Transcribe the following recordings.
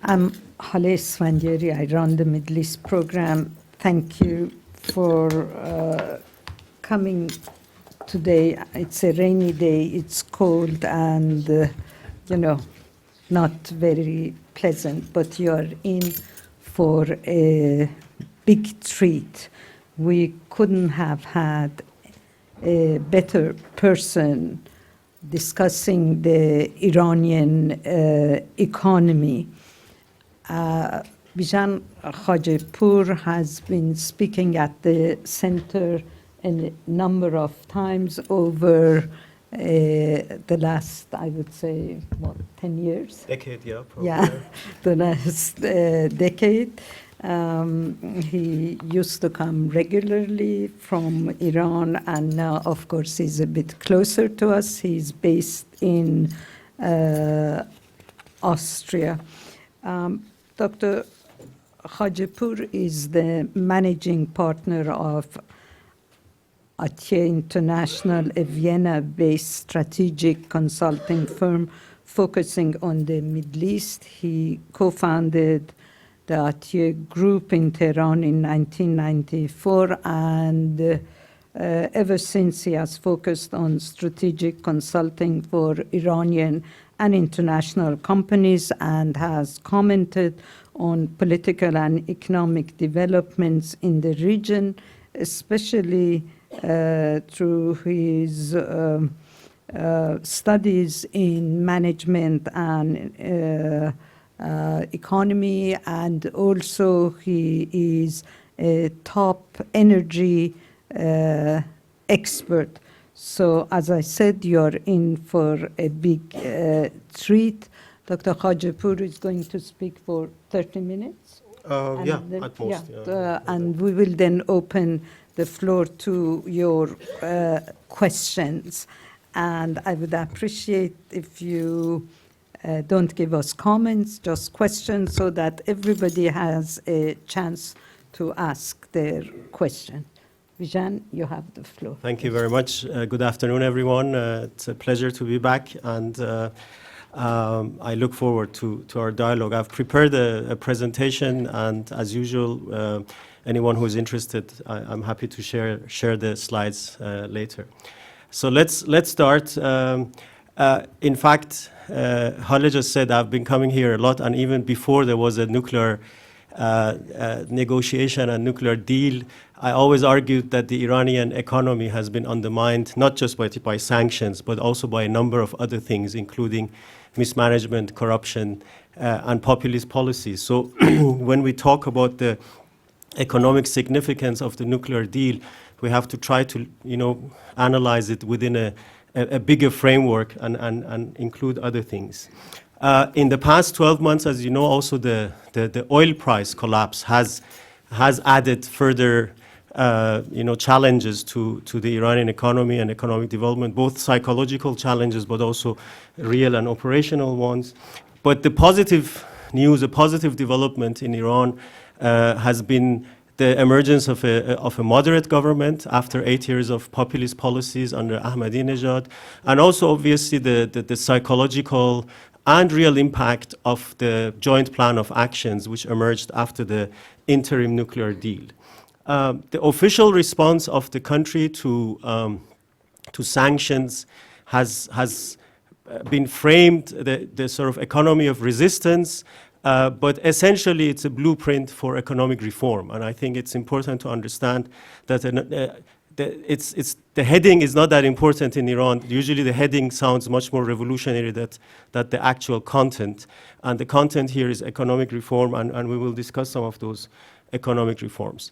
I'm Haleh Svanjeri. I run the Middle East program. Thank you for coming today. It's a rainy day. It's cold and, not very pleasant, but you're in for a big treat. We couldn't have had a better person discussing the Iranian economy. Bijan Khajehpour has been speaking at the center a number of times over the last, I would say, 10 years? Decade, yeah, probably. Yeah, the last decade. He used to come regularly from Iran, and now, of course, he's a bit closer to us. He's based in Austria. Dr. Khajehpour is the managing partner of Atiyeh International, a Vienna-based strategic consulting firm focusing on the Middle East. He co-founded the Atiyeh Group in Tehran in 1994, and ever since he has focused on strategic consulting for Iranian and international companies and has commented on political and economic developments in the region, especially through his studies in management and economy, and also he is a top energy expert. So, as I said, you're in for a big treat. Dr. Khajehpour is going to speak for 30 minutes. Yeah, at most. Yeah. And we will then open the floor to your questions. And I would appreciate if you don't give us comments, just questions, so that everybody has a chance to ask their question. Bijan, you have the floor. Thank you very much. Good afternoon, everyone. It's a pleasure to be back, and I look forward to our dialogue. I've prepared a presentation, and as usual, anyone who is interested, I'm happy to share the slides later. So let's start. In fact, Haleh just said I've been coming here a lot, and even before there was a nuclear negotiation and nuclear deal, I always argued that the Iranian economy has been undermined, not just by sanctions, but also by a number of other things, including mismanagement, corruption, and populist policies. So when we talk about the economic significance of the nuclear deal, we have to try to, analyze it within a bigger framework and include other things. In the past 12 months, as you know, also the oil price collapse has added further challenges to the Iranian economy and economic development, both psychological challenges, but also real and operational ones. But the positive news, a positive development in Iran has been the emergence of a moderate government after 8 years of populist policies under Ahmadinejad, and also obviously the psychological and real impact of the joint plan of actions which emerged after the interim nuclear deal. The official response of the country to sanctions has been framed the sort of economy of resistance, but essentially it's a blueprint for economic reform. And I think it's important to understand that the heading is not that important in Iran. Usually the heading sounds much more revolutionary than the actual content. And the content here is economic reform, and we will discuss some of those economic reforms.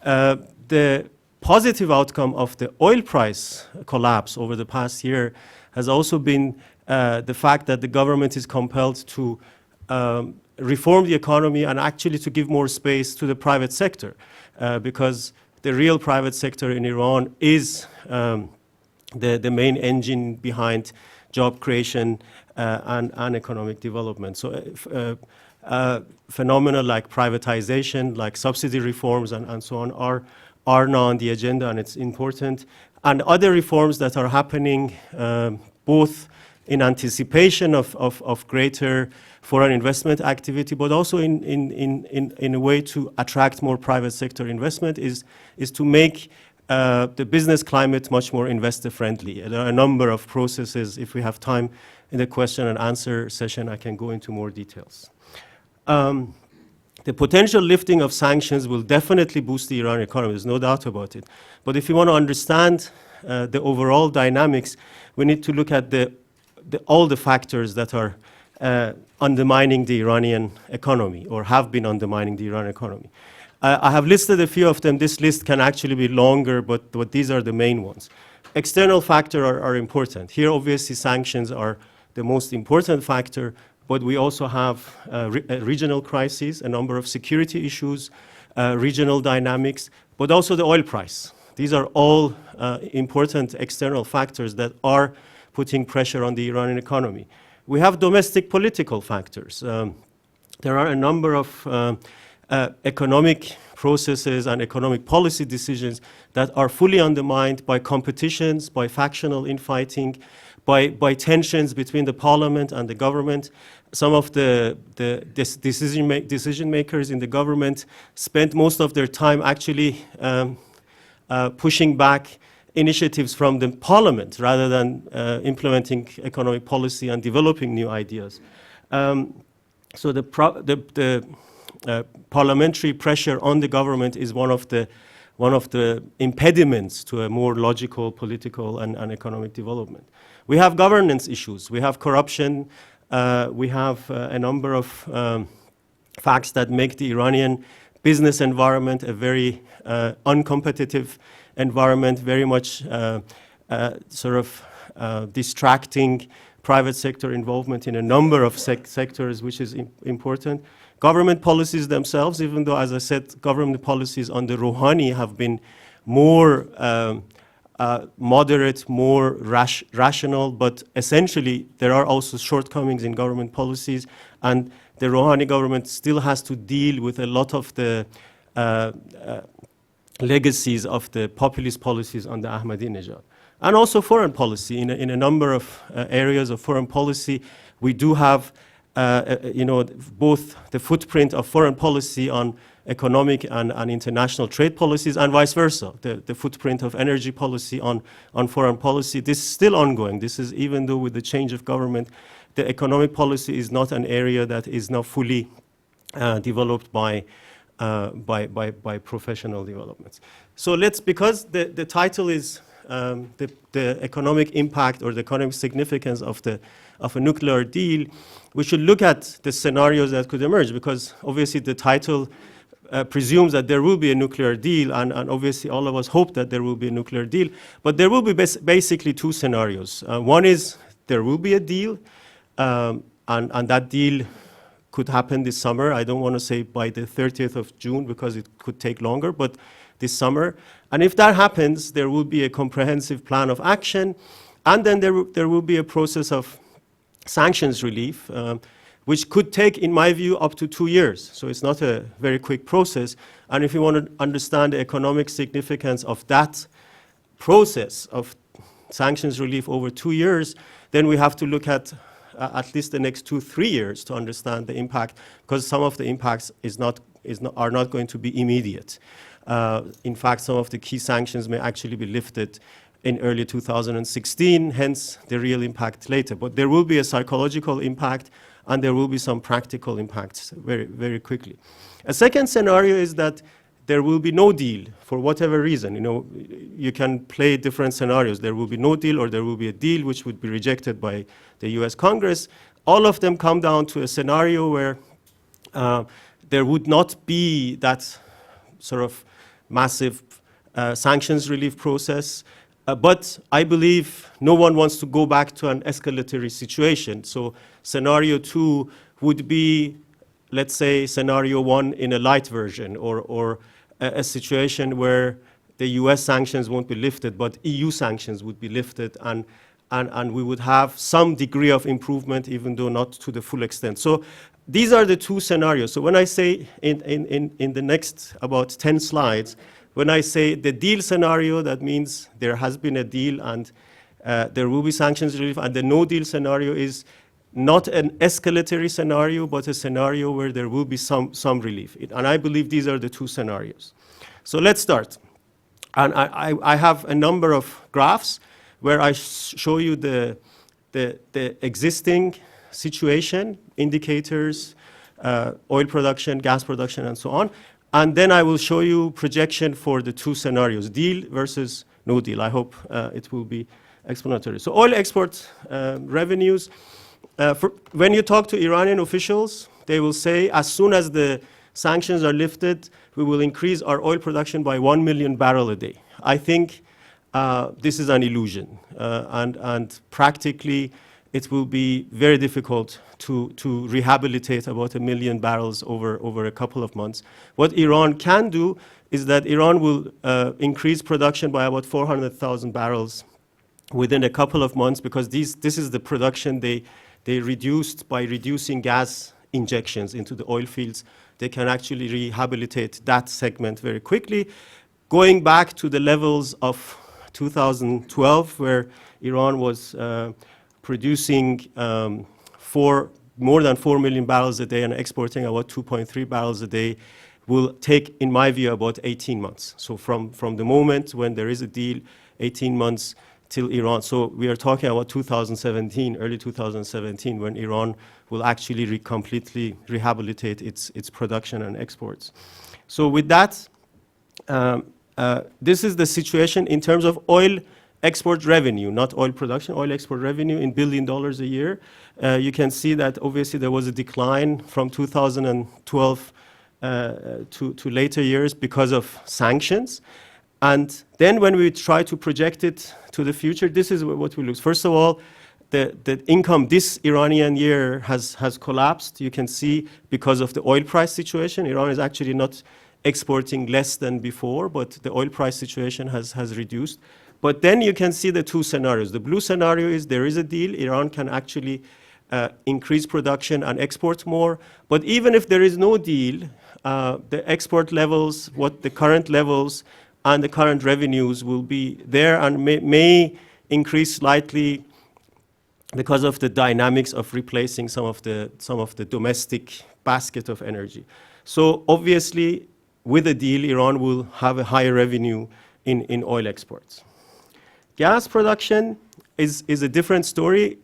The positive outcome of the oil price collapse over the past year has also been the fact that the government is compelled to reform the economy and actually to give more space to the private sector, because the real private sector in Iran is the main engine behind job creation and economic development. So phenomena like privatization, like subsidy reforms and so on are now on the agenda, and it's important. And other reforms that are happening both in anticipation of greater foreign investment activity, but also in a way to attract more private sector investment, is to make the business climate much more investor friendly. There are a number of processes. If we have time in the question and answer session, I can go into more details. The potential lifting of sanctions will definitely boost the Iranian economy, there's no doubt about it. But if you want to understand the overall dynamics, we need to look at all the factors that are undermining the Iranian economy, or have been undermining the Iranian economy. I have listed a few of them. This list can actually be longer, but these are the main ones. External factors are important. Here, obviously, sanctions are the most important factor, but we also have a regional crises, a number of security issues, regional dynamics, but also the oil price. These are all important external factors that are putting pressure on the Iranian economy. We have domestic political factors. There are a number of economic processes and economic policy decisions that are fully undermined by competitions, by factional infighting, by tensions between the parliament and the government. Some of the decision makers in the government spent most of their time actually pushing back initiatives from the parliament rather than implementing economic policy and developing new ideas. So the parliamentary pressure on the government is one of the impediments to a more logical political and economic development. We have governance issues. We have corruption. We have a number of facts that make the Iranian business environment a very uncompetitive environment, very much distracting private sector involvement in a number of sectors, which is important. Government policies themselves, even though, as I said, government policies under Rouhani have been more moderate, more rational, but essentially there are also shortcomings in government policies, and the Rouhani government still has to deal with a lot of the legacies of the populist policies under Ahmadinejad. And also foreign policy. In a number of areas of foreign policy, we do have both the footprint of foreign policy on economic and international trade policies, and vice versa, the footprint of energy policy on foreign policy. This is still ongoing. This is, even though with the change of government, the economic policy is not an area that is now fully developed by professional developments. So because the title is the economic impact or the economic significance of a nuclear deal, we should look at the scenarios that could emerge, because obviously the title presumes that there will be a nuclear deal, and obviously all of us hope that there will be a nuclear deal, but there will be basically two scenarios. One is there will be a deal, and that deal could happen this summer. I don't want to say by the 30th of June because it could take longer, but this summer. And if that happens, there will be a comprehensive plan of action, and then there will be a process of sanctions relief, which could take, in my view, up to 2 years. So it's not a very quick process. And if you want to understand the economic significance of that process of sanctions relief over 2 years, then we have to look at least the next 2-3 years to understand the impact, because some of the impacts are not going to be immediate. In fact, some of the key sanctions may actually be lifted in early 2016, hence the real impact later. But there will be a psychological impact, and there will be some practical impacts very, very quickly. A second scenario is that there will be no deal for whatever reason. You can play different scenarios. There will be no deal, or there will be a deal which would be rejected by the US Congress. All of them come down to a scenario where there would not be that sort of massive sanctions relief process. But I believe no one wants to go back to an escalatory situation. So scenario 2 would be, let's say, scenario 1 in a light version, or a situation where the US sanctions won't be lifted, but EU sanctions would be lifted, and we would have some degree of improvement, even though not to the full extent. So these are the two scenarios. So when I say in the next about 10 slides, when I say the deal scenario, that means there has been a deal, and there will be sanctions relief, and the no-deal scenario is not an escalatory scenario, but a scenario where there will be some relief. And I believe these are the two scenarios. So let's start. And I have a number of graphs where I show you the existing situation, indicators, oil production, gas production, and so on. And then I will show you projection for the two scenarios, deal versus no deal. I hope it will be explanatory. So oil export revenues. When you talk to Iranian officials, they will say as soon as the sanctions are lifted, we will increase our oil production by 1 million barrels a day. I think this is an illusion, and practically it will be very difficult to rehabilitate about 1 million barrels over a couple of months. What Iran can do is that Iran will increase production by about 400,000 barrels within a couple of months, because this is the production they reduced by reducing gas injections into the oil fields. They can actually rehabilitate that segment very quickly, going back to the levels of 2012, where Iran was producing more than 4 million barrels a day and exporting about 2.3 barrels a day. Will take, in my view, about 18 months. So from the moment when there is a deal, 18 months till Iran. So we are talking about 2017, early 2017, when Iran will actually completely rehabilitate its production and exports. So with that, this is the situation in terms of oil export revenue, not oil production, oil export revenue in $1 billion a year. You can see that obviously there was a decline from 2012 to later years because of sanctions. And then when we try to project it to the future, this is what we look. First of all, the income this Iranian year has collapsed. You can see because of the oil price situation. Iran is actually not exporting less than before, but the oil price situation has reduced. But then you can see the two scenarios. The blue scenario is there is a deal. Iran can actually increase production and export more. But even if there is no deal, the export levels, the current levels, and the current revenues will be there and may increase slightly because of the dynamics of replacing some of the domestic basket of energy. So obviously, with a deal, Iran will have a higher revenue in oil exports. Gas production is a different story.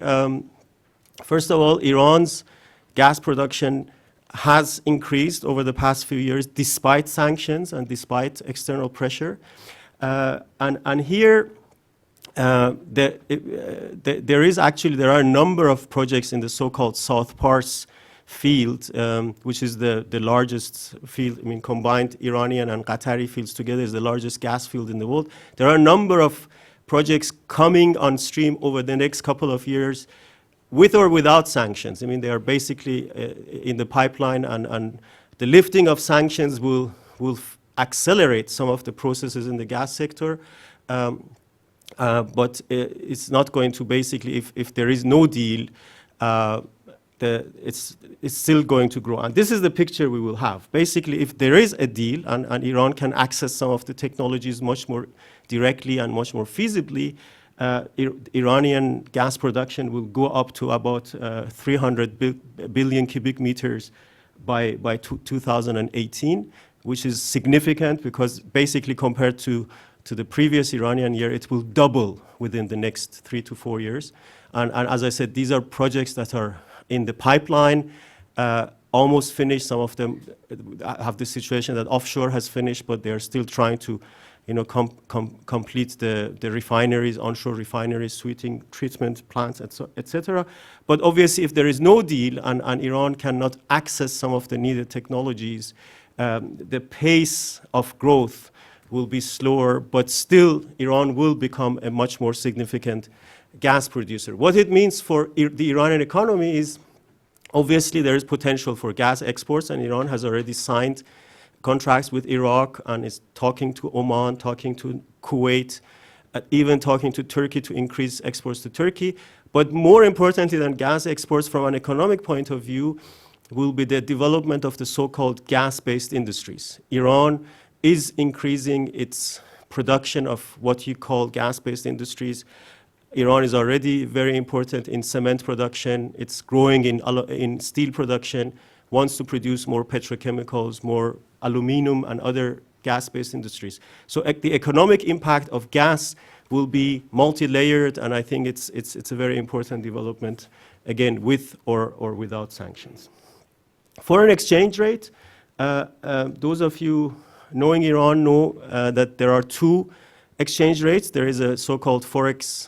First of all, Iran's gas production has increased over the past few years despite sanctions and despite external pressure. And here, there are a number of projects in the so-called South Pars field, which is the largest field. I mean, combined Iranian and Qatari fields together is the largest gas field in the world. There are a number of projects coming on stream over the next couple of years, with or without sanctions. I mean, they are basically in the pipeline, and the lifting of sanctions will accelerate some of the processes in the gas sector. But it's not going to basically, if there is no deal, it's still going to grow. And this is the picture we will have. Basically, if there is a deal and Iran can access some of the technologies much more directly and much more feasibly, Iranian gas production will go up to about 300 billion cubic meters by 2018, which is significant because basically compared to the previous Iranian year, it will double within the next 3 to 4 years. And as I said, these are projects that are in the pipeline, almost finished. Some of them have the situation that offshore has finished, but they're still trying to complete the refineries, onshore refineries, sweetening, treatment plants, etc. But obviously, if there is no deal and Iran cannot access some of the needed technologies, the pace of growth will be slower, but still Iran will become a much more significant gas producer. What it means for the Iranian economy is, obviously, there is potential for gas exports, and Iran has already signed contracts with Iraq and is talking to Oman, talking to Kuwait, even talking to Turkey to increase exports to Turkey. But more importantly than gas exports from an economic point of view will be the development of the so-called gas-based industries. Iran is increasing its production of what you call gas-based industries. Iran is already very important in cement production. It's growing in steel production, wants to produce more petrochemicals, more aluminum and other gas-based industries. So the economic impact of gas will be multi-layered, and I think it's a very important development, again, with or without sanctions. Foreign exchange rate, those of you knowing Iran know that there are two exchange rates. There is a so-called forex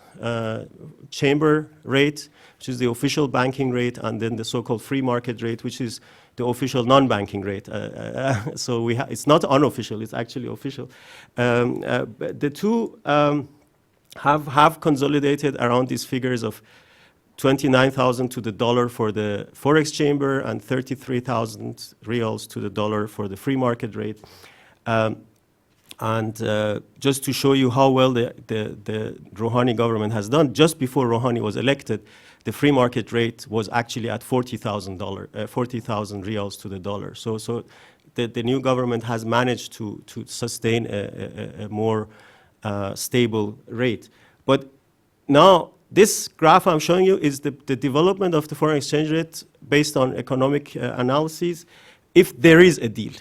chamber rate, which is the official banking rate, and then the so-called free market rate, which is the official non-banking rate. So it's not unofficial, it's actually official. But the two have consolidated around these figures of 29,000 to the dollar for the forex chamber and 33,000 riyals to the dollar for the free market rate. Just to show you how well the Rouhani government has done, just before Rouhani was elected, the free market rate was actually at 40,000 riyals to the dollar. So the new government has managed to sustain a more stable rate. But now this graph I'm showing you is the development of the foreign exchange rate based on economic analyses, if there is a deal.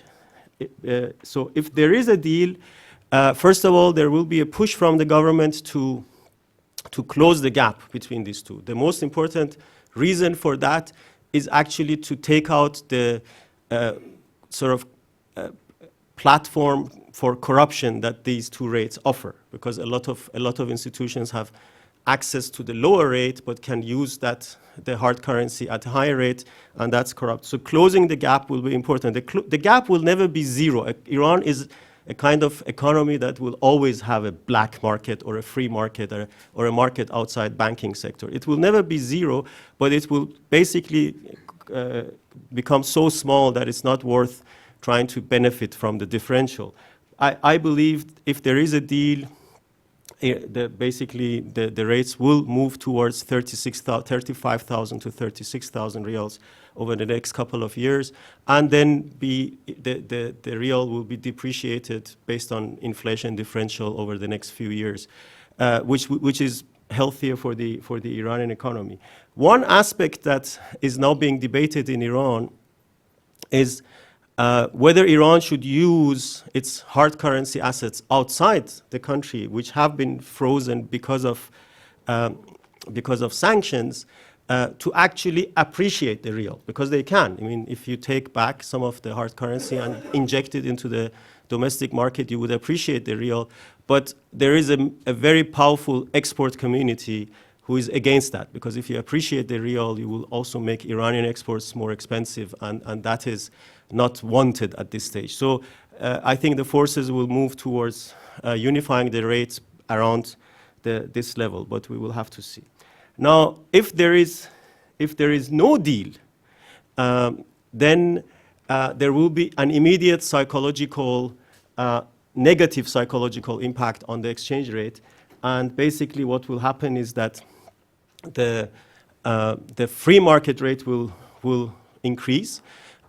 So if there is a deal, first of all, there will be a push from the government to close the gap between these two. The most important reason for that is actually to take out the platform for corruption that these two rates offer, because a lot of institutions have access to the lower rate but can use the hard currency at a higher rate, and that's corrupt. So closing the gap will be important. The gap will never be zero. Iran is a kind of economy that will always have a black market or a free market or a market outside banking sector. It will never be zero, but it will basically become so small that it's not worth trying to benefit from the differential. I believe if there is a deal, basically the rates will move towards 35,000 to 36,000 riyals over the next couple of years, and then the rial will be depreciated based on inflation differential over the next few years, which is healthier for the Iranian economy. One aspect that is now being debated in Iran is whether Iran should use its hard currency assets outside the country, which have been frozen because of sanctions, to actually appreciate the rial, because they can. I mean, if you take back some of the hard currency and inject it into the domestic market, you would appreciate the rial. But there is a very powerful export community who is against that, because if you appreciate the rial, you will also make Iranian exports more expensive, and that is not wanted at this stage. So I think the forces will move towards unifying the rates around this level, but we will have to see. Now, if there is no deal, then there will be an immediate negative psychological impact on the exchange rate, and basically what will happen is that the free market rate will increase,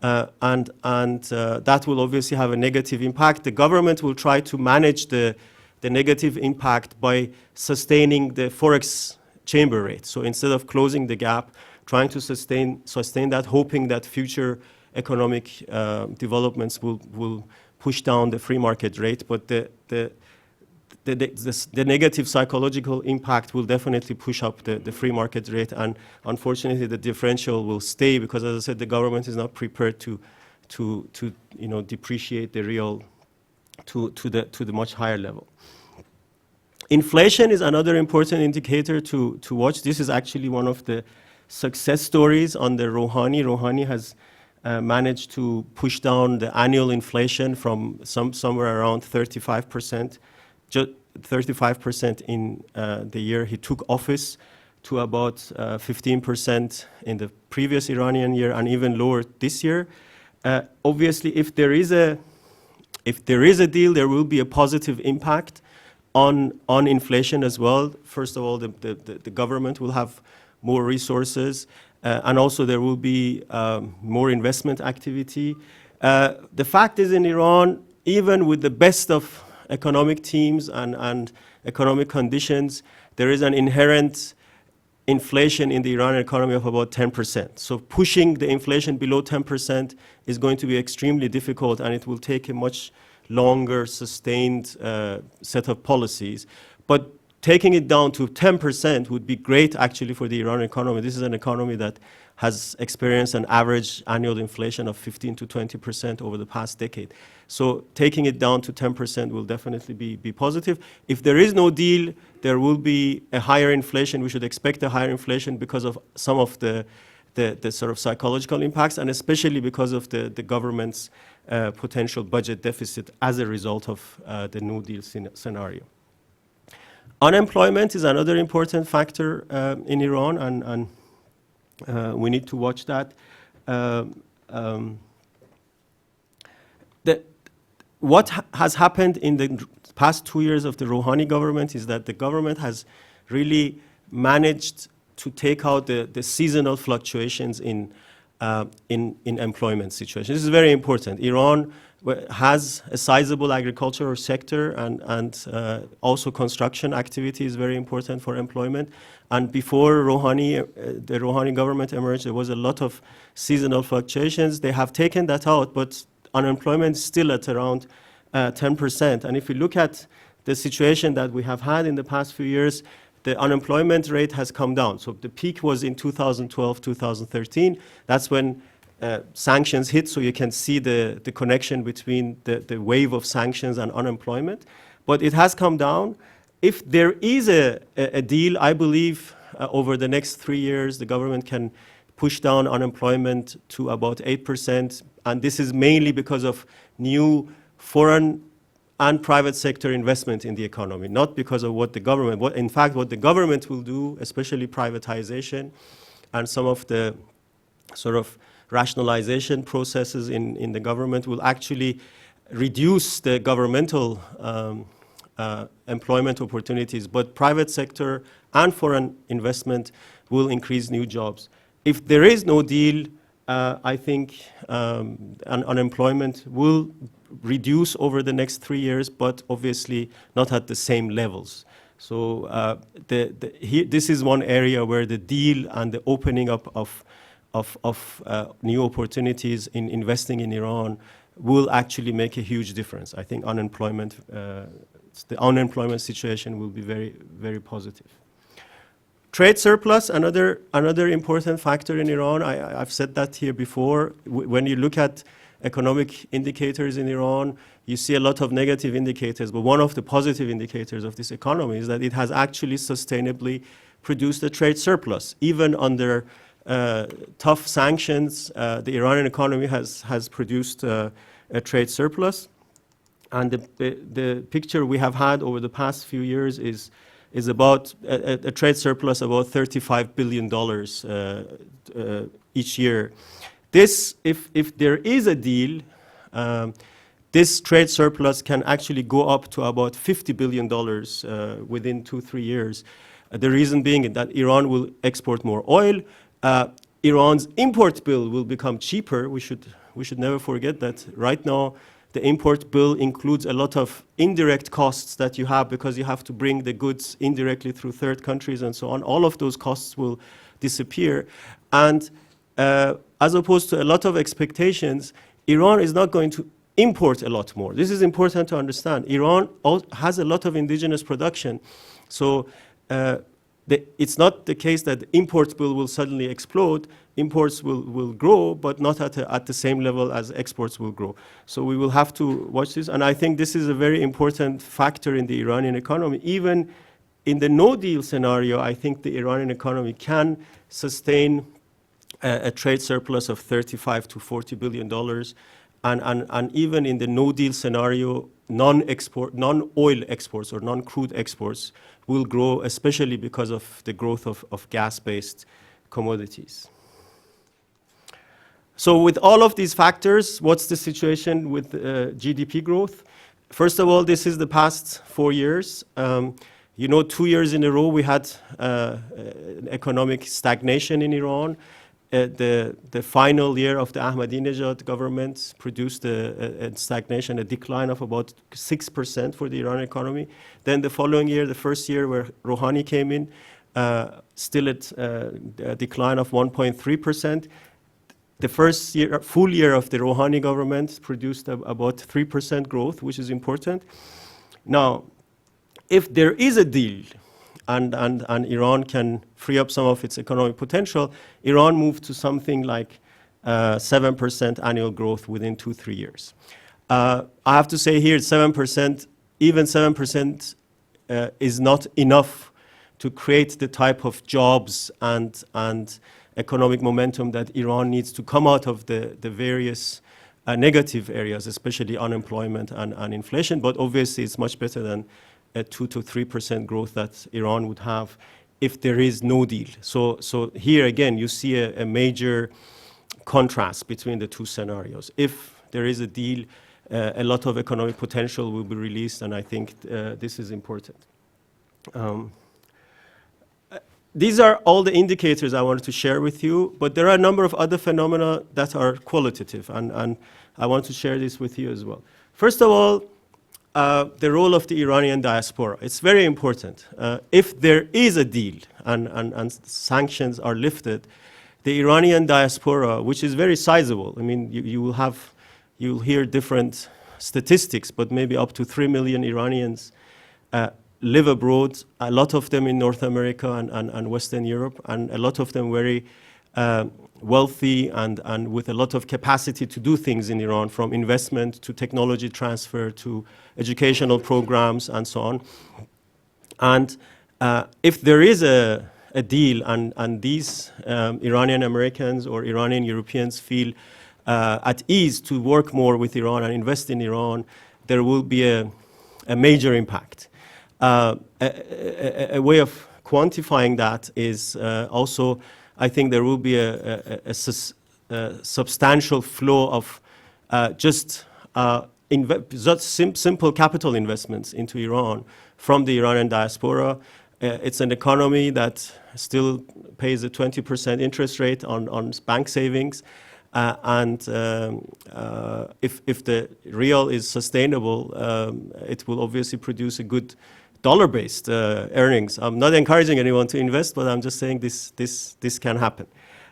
and that will obviously have a negative impact. The government will try to manage the negative impact by sustaining the forex chamber rate. So instead of closing the gap, trying to sustain that, hoping that future economic developments will push down the free market rate. But the negative psychological impact will definitely push up the free market rate, and unfortunately the differential will stay, because, as I said, the government is not prepared to depreciate the rial to the much higher level. Inflation is another important indicator to watch. This is actually one of the success stories under Rouhani. Rouhani has managed to push down the annual inflation from somewhere around 35%, 35% in the year he took office, to about 15% in the previous Iranian year, and even lower this year. Obviously, if there is a deal, there will be a positive impact on inflation as well. First of all, the government will have more resources, and also there will be more investment activity. The fact is, in Iran, even with the best of economic teams and economic conditions, there is an inherent inflation in the Iranian economy of about 10%. So pushing the inflation below 10% is going to be extremely difficult, and it will take a much longer sustained set of policies. But taking it down to 10% would be great actually for the Iranian economy. This is an economy that has experienced an average annual inflation of 15 to 20% over the past decade. So taking it down to 10% will definitely be positive. If there is no deal, there will be a higher inflation. We should expect a higher inflation because of some of the sort of psychological impacts, and especially because of the government's potential budget deficit as a result of the no deal scenario. Unemployment is another important factor in Iran, and we need to watch that. What has happened in the past 2 years of the Rouhani government is that the government has really managed to take out the seasonal fluctuations in employment situation. This is very important. Iran has a sizable agricultural sector, and also construction activity is very important for employment. And before the Rouhani government emerged, there was a lot of seasonal fluctuations. They have taken that out, but unemployment is still at around 10%. And if we look at the situation that we have had in the past few years, the unemployment rate has come down. So the peak was in 2012, 2013. That's when sanctions hit, so you can see the connection between the wave of sanctions and unemployment. But it has come down. If there is a deal, I believe over the next 3 years, the government can push down unemployment to about 8%. And this is mainly because of new foreign and private sector investment in the economy, not because of what the government, in fact, what the government will do, especially privatization and some of the sort of rationalization processes in the government will actually reduce the governmental employment opportunities, but private sector and foreign investment will increase new jobs. If there is no deal, I think unemployment will reduce over the next 3 years, but obviously not at the same levels. So this is one area where the deal and the opening up of new opportunities in investing in Iran will actually make a huge difference. I think the unemployment situation will be very, very positive. Trade surplus, another important factor in Iran. I've said that here before. When you look at economic indicators in Iran, you see a lot of negative indicators, but one of the positive indicators of this economy is that it has actually sustainably produced a trade surplus. Even under tough sanctions, the Iranian economy has produced a trade surplus. And the picture we have had over the past few years is about a trade surplus about $35 billion each year. This, if there is a deal, this trade surplus can actually go up to about $50 billion within 2-3 years. The reason being that Iran will export more oil. Iran's import bill will become cheaper. We should never forget that right now the import bill includes a lot of indirect costs that you have because you have to bring the goods indirectly through third countries and so on. All of those costs will disappear. And as opposed to a lot of expectations, Iran is not going to import a lot more. This is important to understand. Iran has a lot of indigenous production. So it's not the case that the import bill will suddenly explode. Imports will grow, but not at the same level as exports will grow. So we will have to watch this. And I think this is a very important factor in the Iranian economy. Even in the no-deal scenario, I think the Iranian economy can sustain a trade surplus of $35 to $40 billion. And even in the no-deal scenario, non-oil exports or non-crude exports will grow, especially because of the growth of gas-based commodities. So with all of these factors, what's the situation with GDP growth? First of all, this is the past 4 years. 2 years in a row we had economic stagnation in Iran. the final year of the Ahmadinejad government produced a stagnation, a decline of about 6% for the Iranian economy. Then the following year, the first year where Rouhani came in, still at a decline of 1.3%. The first year, full year of the Rouhani government produced about 3% growth, which is important. Now, if there is a deal and Iran can free up some of its economic potential, Iran moved to something like 7% annual growth within 2-3 years. I have to say here, 7%, even 7% is not enough to create the type of jobs and economic momentum that Iran needs to come out of the various negative areas, especially unemployment and inflation. But obviously, it's much better than a 2 to 3% growth that Iran would have if there is no deal. So here again, you see a major contrast between the two scenarios. If there is a deal, a lot of economic potential will be released, and I think this is important. These are all the indicators I wanted to share with you, but there are a number of other phenomena that are qualitative, and I want to share this with you as well. First of all, the role of the Iranian diaspora. It's very important. If there is a deal and sanctions are lifted, the Iranian diaspora, which is very sizable, I mean, you'll hear different statistics, but maybe up to 3 million Iranians live abroad, a lot of them in North America and Western Europe, and a lot of them very wealthy and with a lot of capacity to do things in Iran, from investment to technology transfer to educational programs and so on. And if there is a deal and these Iranian Americans or Iranian Europeans feel at ease to work more with Iran and invest in Iran, there will be a major impact. A way of quantifying that is also, I think there will be a substantial flow of just simple capital investments into Iran from the Iranian diaspora. It's an economy that still pays a 20% interest rate on bank savings. And if the real is sustainable, it will obviously produce a good dollar-based earnings. I'm not encouraging anyone to invest, but I'm just saying this can happen.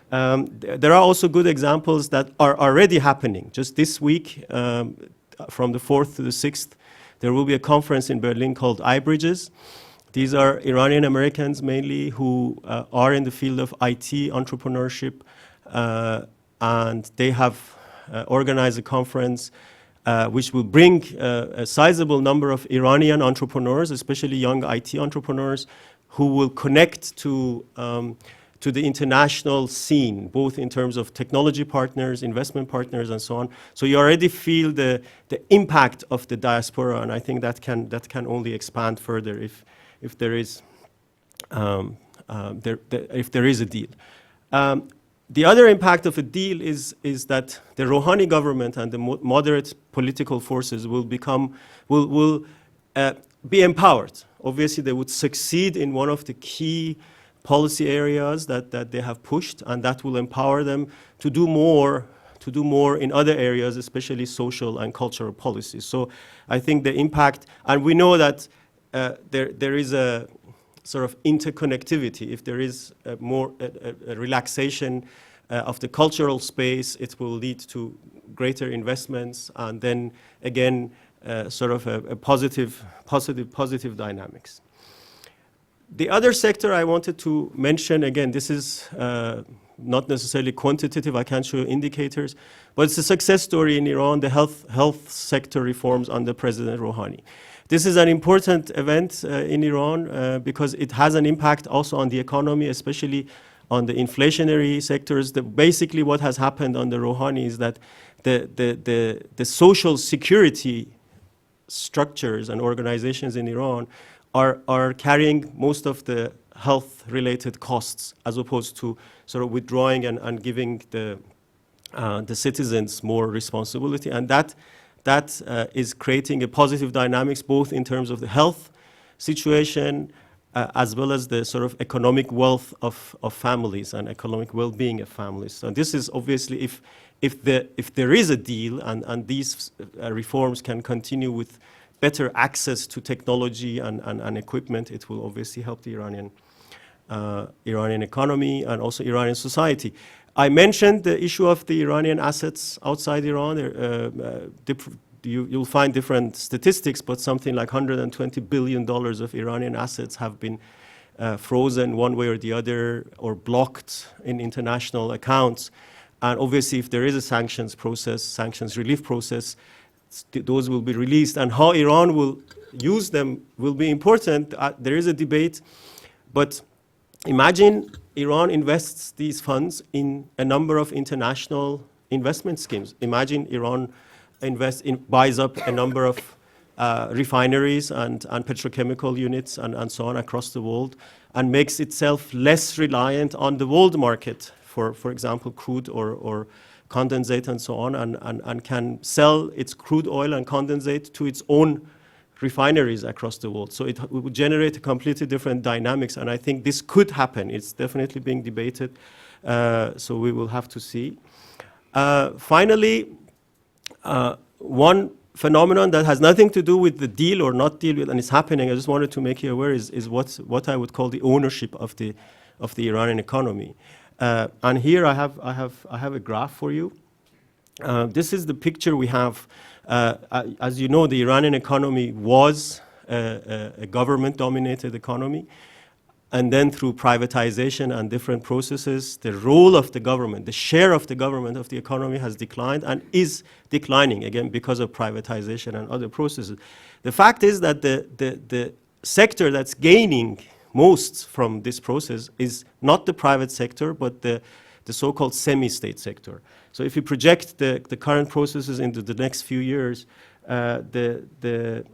There are also good examples that are already happening. Just this week, from the 4th to the 6th, there will be a conference in Berlin called iBridges. These are Iranian Americans mainly who are in the field of IT entrepreneurship, and they have organized a conference which will bring a sizable number of Iranian entrepreneurs, especially young IT entrepreneurs, who will connect to the international scene, both in terms of technology partners, investment partners, and so on. So you already feel the impact of the diaspora, and I think that can only expand further if there is a deal. The other impact of a deal is that the Rouhani government and the moderate political forces will be empowered. Obviously, they would succeed in one of the key policy areas that they have pushed, and that will empower them to do more in other areas, especially social and cultural policies. So I think the impact, and we know that there is a sort of interconnectivity. If there is a relaxation of the cultural space, it will lead to greater investments, and then again, sort of a positive dynamics. The other sector I wanted to mention, again, this is not necessarily quantitative, I can't show indicators, but it's a success story in Iran, the health sector reforms under President Rouhani. This is an important event in Iran because it has an impact also on the economy, especially on the inflationary sectors. Basically what has happened under Rouhani is that the social security structures and organizations in Iran are carrying most of the health-related costs, as opposed to sort of withdrawing and giving the citizens more responsibility. And that is creating a positive dynamics, both in terms of the health situation, as well as the sort of economic wealth of families and economic well-being of families. So this is obviously, if there is a deal and these reforms can continue with better access to technology and equipment, it will obviously help the Iranian economy and also Iranian society. I mentioned the issue of the Iranian assets outside Iran. You'll find different statistics, but something like $120 billion of Iranian assets have been frozen one way or the other or blocked in international accounts. And obviously, if there is a sanctions relief process, those will be released. And how Iran will use them will be important. There is a debate, but imagine Iran invests these funds in a number of international investment schemes. Imagine Iran buys up a number of refineries and petrochemical units and so on across the world, and makes itself less reliant on the world market for example, crude or condensate and so on, and can sell its crude oil and condensate to its own refineries across the world. So it would generate a completely different dynamics, and I think this could happen. It's definitely being debated, so we will have to see. Finally, one phenomenon that has nothing to do with the deal or not deal with, and it's happening, I just wanted to make you aware, is what I would call the ownership of the Iranian economy. And here I have a graph for you. This is the picture we have. As you know, the Iranian economy was a government-dominated economy. And then through privatization and different processes, the role of the government, the share of the government of the economy has declined and is declining, again, because of privatization and other processes. The fact is that the sector that's gaining most from this process is not the private sector, but the so-called semi-state sector. So if you project the current processes into the next few years, the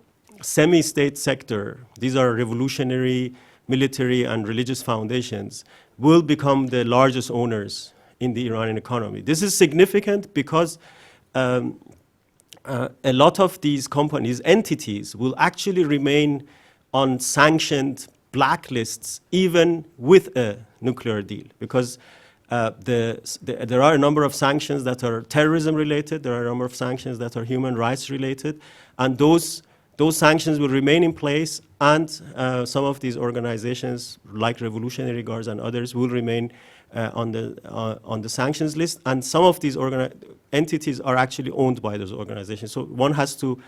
semi-state sector, these are revolutionary, military and religious foundations, will become the largest owners in the Iranian economy. This is significant because a lot of these companies, entities, will actually remain on sanctioned blacklists even with a nuclear deal, because there are a number of sanctions that are terrorism related, there are a number of sanctions that are human rights related, and those sanctions will remain in place, and some of these organizations, like Revolutionary Guards and others, will remain on the sanctions list, and some of these entities are actually owned by those organizations. So one has to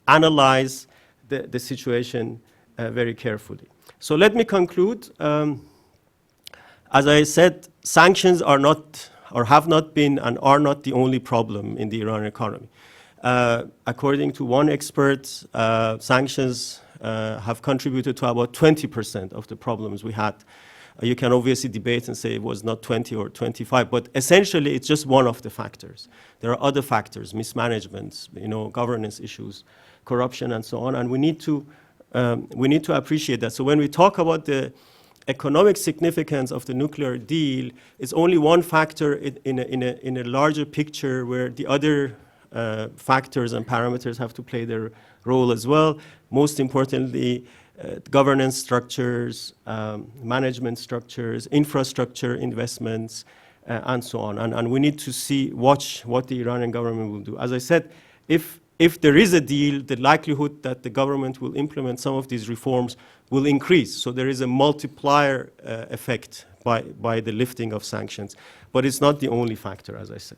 analyze the situation very carefully. So let me conclude. As I said, sanctions are not, or have not been, and are not the only problem in the Iranian economy. According to one expert, sanctions have contributed to about 20% of the problems we had. You can obviously debate and say it was not 20 or 25, but essentially it's just one of the factors. There are other factors, mismanagement, governance issues, corruption, and so on, and we need to appreciate that. So when we talk about the economic significance of the nuclear deal, it's only one factor in a larger picture where the other factors and parameters have to play their role as well. Most importantly, governance structures, management structures, infrastructure investments, and so on. And we need to watch what the Iranian government will do. As I said, if there is a deal, the likelihood that the government will implement some of these reforms will increase. So there is a multiplier effect by the lifting of sanctions. But it's not the only factor, as I said.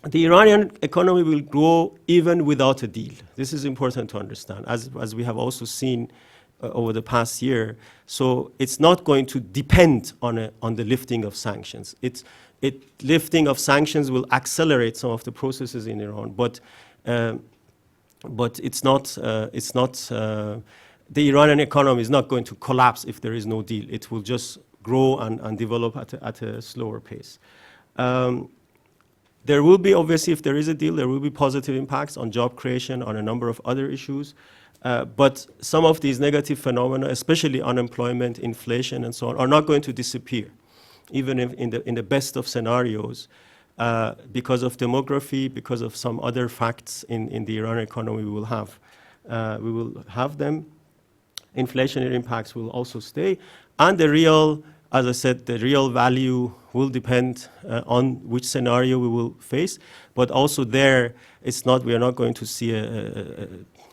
The Iranian economy will grow even without a deal. This is important to understand, as we have also seen over the past year. So it's not going to depend on the lifting of sanctions. Lifting of sanctions will accelerate some of the processes in Iran, but it's not. The Iranian economy is not going to collapse if there is no deal. It will just grow and develop at a slower pace. There will be, obviously, if there is a deal, there will be positive impacts on job creation, on a number of other issues. But some of these negative phenomena, especially unemployment, inflation, and so on, are not going to disappear, even if in the best of scenarios, because of demography, because of some other facts in the Iranian economy we will have them. inflationary impacts will also stay. And the real, as I said, the real value will depend on which scenario we will face. But also there, we are not going to see a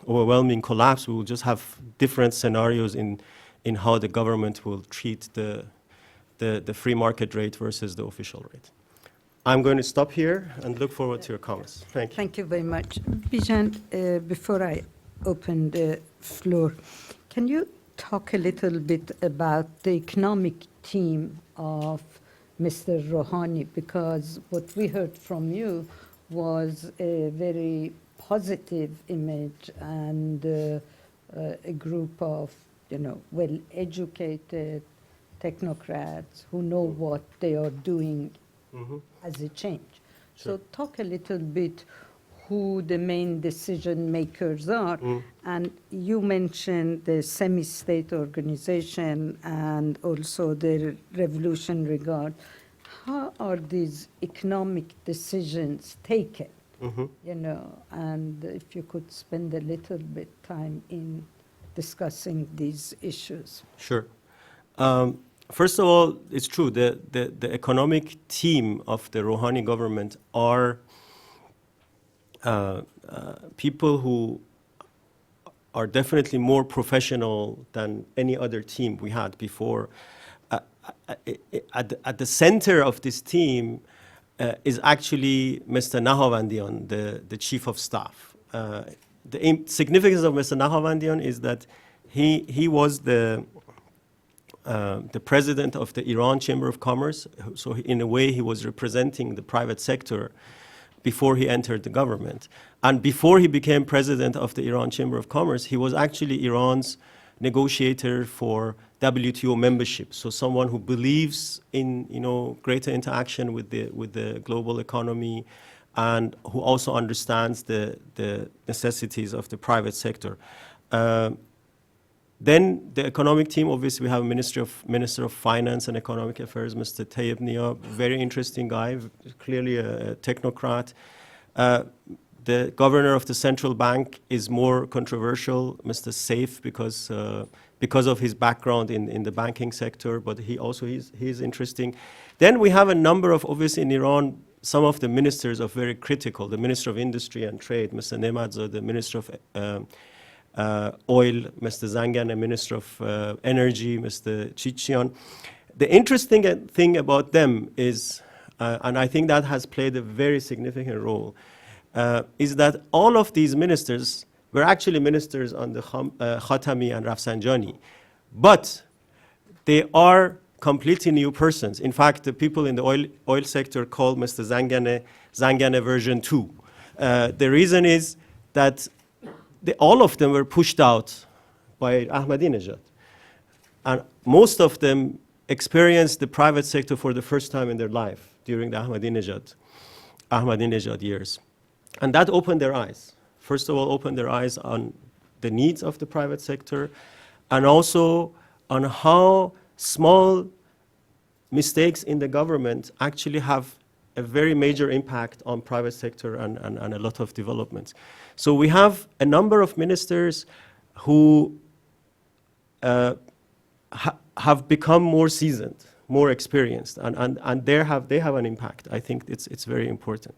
overwhelming collapse. We will just have different scenarios in how the government will treat the free market rate versus the official rate. I'm going to stop here and look forward to your comments. Thank you. Thank you very much. Bijan, before I open the floor, can you talk a little bit about the economic team of Mr. Rouhani? Because what we heard from you was a very positive image and a group of, well-educated technocrats who know what they are doing as a change. Sure. So talk a little bit who the main decision makers are. And you mentioned the semi-state organization and also the Revolutionary Guard. How are these economic decisions taken? And if you could spend a little bit time in discussing these issues. Sure. First of all, it's true, the economic team of the Rouhani government are people who are definitely more professional than any other team we had before. At the center of this team is actually Mr. Nahavandian, the chief of staff. The significance of Mr. Nahavandian is that he was the president of the Iran Chamber of Commerce. So in a way, he was representing the private sector before he entered the government. And before he became president of the Iran Chamber of Commerce, he was actually Iran's negotiator for WTO membership. So someone who believes in greater interaction with the global economy and who also understands the necessities of the private sector. Then the economic team, obviously we have Minister of Finance and Economic Affairs, Mr. Tayyip Nia, very interesting guy, clearly a technocrat. The governor of the central bank is more controversial, Mr. Saif, because of his background in the banking sector, but he's interesting. Then we have a number of, obviously in Iran, some of the ministers are very critical. The Minister of Industry and Trade, Mr. Nemadza, the Minister of Oil, Mr. Zangane, Minister of Energy, Mr. Chichian. The interesting thing about them is, and I think that has played a very significant role, is that all of these ministers were actually ministers under Khatami and Rafsanjani, but they are completely new persons. In fact, the people in the oil sector call Mr. Zangane version 2. The reason is that all of them were pushed out by Ahmadinejad. And most of them experienced the private sector for the first time in their life during the Ahmadinejad years. And that opened their eyes. First of all, opened their eyes on the needs of the private sector and also on how small mistakes in the government actually have a very major impact on private sector and a lot of developments. So we have a number of ministers who have become more seasoned, more experienced, and they have an impact. I think it's very important.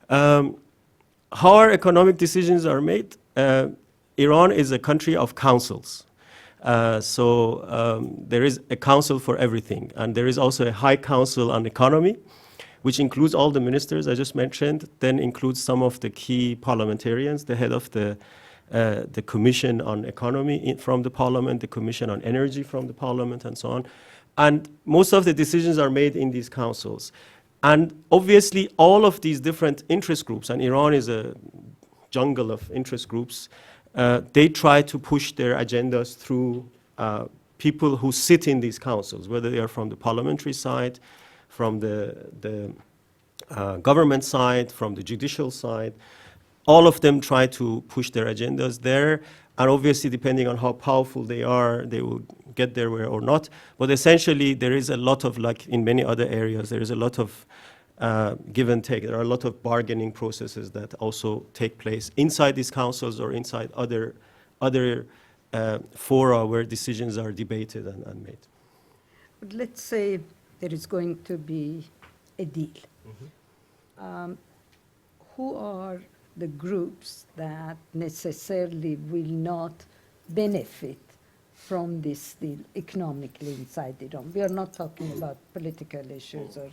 How our economic decisions are made? Iran is a country of councils. So there is a council for everything, and there is also a high council on economy, which includes all the ministers I just mentioned, then includes some of the key parliamentarians, the head of the Commission on Economy from the parliament, the Commission on Energy from the parliament, and so on. And most of the decisions are made in these councils. And obviously, all of these different interest groups, and Iran is a jungle of interest groups, they try to push their agendas through people who sit in these councils, whether they are from the parliamentary side, from the government side, from the judicial side. All of them try to push their agendas there. And obviously, depending on how powerful they are, they will get there or not. But essentially, there is a lot of, like in many other areas, there is a lot of give and take. There are a lot of bargaining processes that also take place inside these councils or inside other fora where decisions are debated and made. But let's say there is going to be a deal. Who are the groups that necessarily will not benefit from this deal economically inside Iran? We are not talking about political issues or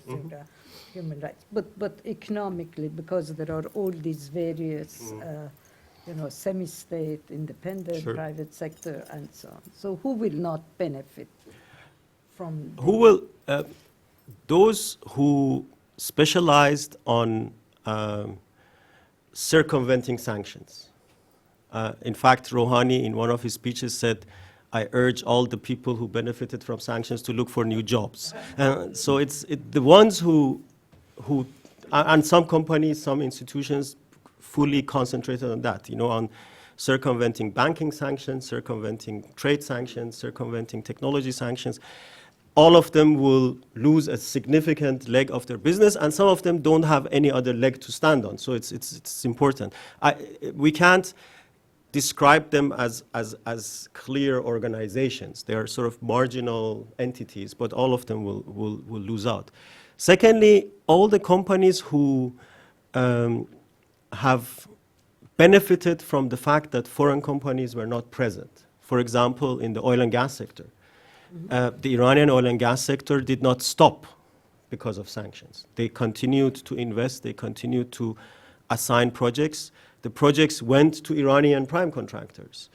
human rights, but economically, because there are all these various, semi-state, independent, Sure. private sector, and so on. So who will not benefit from Who will, those who specialized on circumventing sanctions. In fact, Rouhani, in one of his speeches, said, I urge all the people who benefited from sanctions to look for new jobs. So it's the ones who, and some companies, some institutions fully concentrated on that, on circumventing banking sanctions, circumventing trade sanctions, circumventing technology sanctions. All of them will lose a significant leg of their business, and some of them don't have any other leg to stand on. So it's important. We can't describe them as clear organizations. They are sort of marginal entities, but all of them will lose out. Secondly, all the companies who have benefited from the fact that foreign companies were not present. For example, in the oil and gas sector. The Iranian oil and gas sector did not stop because of sanctions. They continued to invest, they continued to assign projects. The projects went to Iranian prime contractors.